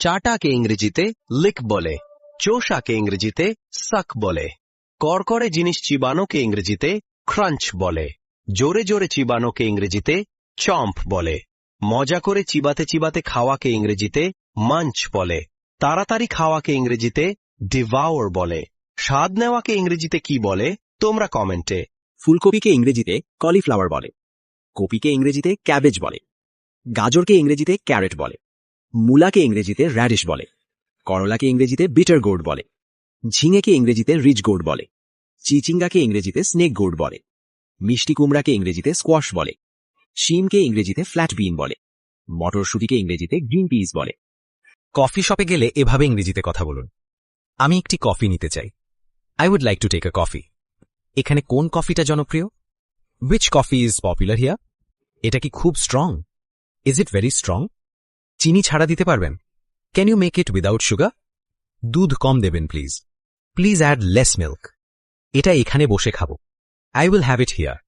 চাটাকে ইংরেজিতে লিক বলে, চোষাকে ইংরেজিতে সাক বলে, করকরে জিনিস চিবানোকে ইংরেজিতে ক্রাঞ্চ বলে, জোরে জোরে চিবানোকে ইংরেজিতে চম্প বলে, মজা করে চিবাতে চিবাতে খাওয়াকে ইংরেজিতে মাঞ্চ বলে, তাড়াতাড়ি খাওয়াকে ইংরেজিতে ডিভাউর বলে, স্বাদ নেওয়াকে ইংরেজিতে কি বলে তোমরা কমেন্টে। ফুলকপিকে ইংরেজিতে কলিফ্লাওয়ার বলে, কপিকে ইংরেজিতে ক্যাবেজ বলে, গাজরকে ইংরেজিতে ক্যারেট বলে, মূলাকে ইংরেজিতে র্যাডিশ বলে, করলাকে ইংরেজিতে বিটার গোর্ড বলে, ঝিঙেকে ইংরেজিতে রিচ গোর্ড বলে, চিচিঙ্গাকে ইংরেজিতে স্নেক গোর্ড বলে, মিষ্টি কুমড়াকে ইংরেজিতে স্কোয়াশ বলে, শিমকে ইংরেজিতে ফ্ল্যাট বিন বলে, মটরশুঁটিকে ইংরেজিতে গ্রিন পিস বলে। কফি শপে গেলে এভাবে ইংরেজিতে কথা বলুন, আমি একটি কফি নিতে চাই। I would like to take a coffee. এখানে কোন কফিটা জনপ্রিয়? Which coffee is popular here? এটা কি খুব strong? Is it very strong? চিনি ছাড়া দিতে পারবেন? Can you make it without sugar? দুধ কম দেবেন please. Please add less milk. এটা এখানে বসে খাবো। I will have it here.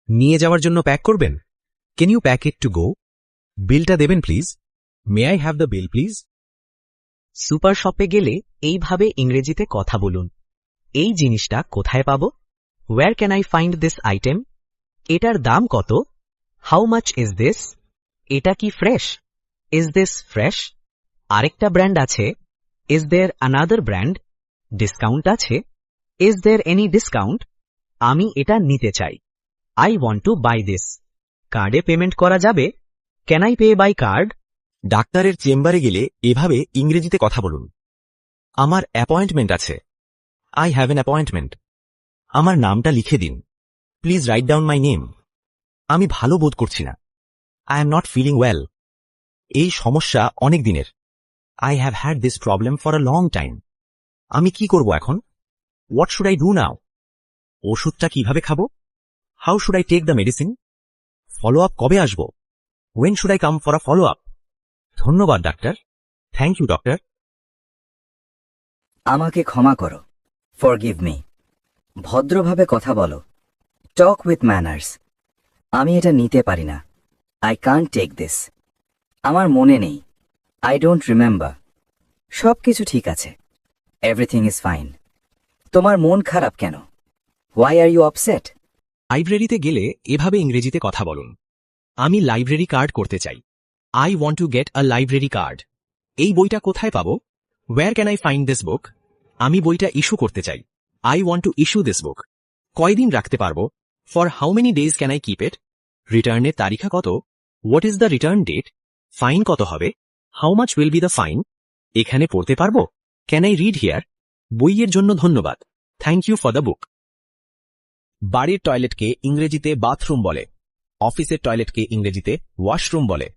নিয়ে যাওয়ার জন্য প্যাক করবেন? Can you pack it to go? বিলটা দেবেন please. May I have the bill please? Super শপে গেলে এইভাবে ইংরেজিতে কথা বলুন, এই জিনিসটা কোথায় পাবো? Where can I find this item? এটার দাম কত? How much is this? এটা কি ফ্রেশ? Is this fresh? আরেকটা ব্র্যান্ড আছে, is there another brand? Discount আছে, ইজ দেয়ার এনি ডিসকাউন্ট? আমি এটা নিতে চাই, I want to buy this. কার্ডে পেমেন্ট করা যাবে? Can I pay by card? ডাক্তারের চেম্বারে গেলে এভাবে ইংরেজিতে কথা বলুন, আমার অ্যাপয়েন্টমেন্ট আছে, আই হ্যাভ এন অ্যাপয়েন্টমেন্ট। আমার নামটা লিখে দিন, please write down my name. আমি ভালো বোধ করছি না, I am not feeling well. এই সমস্যা অনেক দিনের, I have had this problem for a long time. আমি কি করব এখন? What should I do now? ওষুধটা কিভাবে খাবো? How should I take the medicine? Follow up কবে আসবো? When should I come for a follow up? ধন্যবাদ ডাক্তার, থ্যাংক ইউ ডক্টর। আমাকে ক্ষমা করো, ফরগিভ মি। ভদ্রভাবে কথা বলো, টক উইথ ম্যানার্স। আমি এটা নিতে পারি না, আই কান্ট টেক দিস। আমার মনে নেই, আই ডোন্ট রিমেম্বার। সব কিছু ঠিক আছে, এভরিথিং ইজ ফাইন। তোমার মন খারাপ কেন? Why are you upset? লাইব্রেরিতে গেলে এভাবে ইংরেজিতে কথা বলুন, আমি লাইব্রেরি কার্ড করতে চাই, I want to get a library card. এই বইটা কোথায় পাবো? Where can I find this book? আমি বইটা ইস্যু করতে চাই, I want to issue this book. কয়দিন রাখতে পারবো? For how many days can I keep it? রিটার্নের তারিখা কত? What is the return date? Fine কত হবে? How much will be the fine? এখানে পড়তে পারবো? Can I read here? বইয়ের জন্য ধন্যবাদ, thank you for the book. বাড়ির টয়লেটকে ইংরেজিতে বাথরুম বলে, অফিসের টয়লেটকে ইংরেজিতে ওয়াশরুম বলে,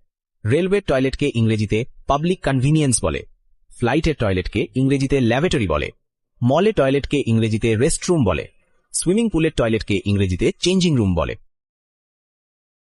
রেলওয়ের টয়লেটকে ইংরেজিতে পাবলিক কনভিনিয়েন্স বলে, ফ্লাইটের টয়লেটকে ইংরেজিতে ল্যাবরেটরি বলে, মলে টয়লেটকে ইংরেজিতে রেস্টরুম বলে, সুইমিং পুলের টয়লেটকে ইংরেজিতে চেঞ্জিং রুম বলে।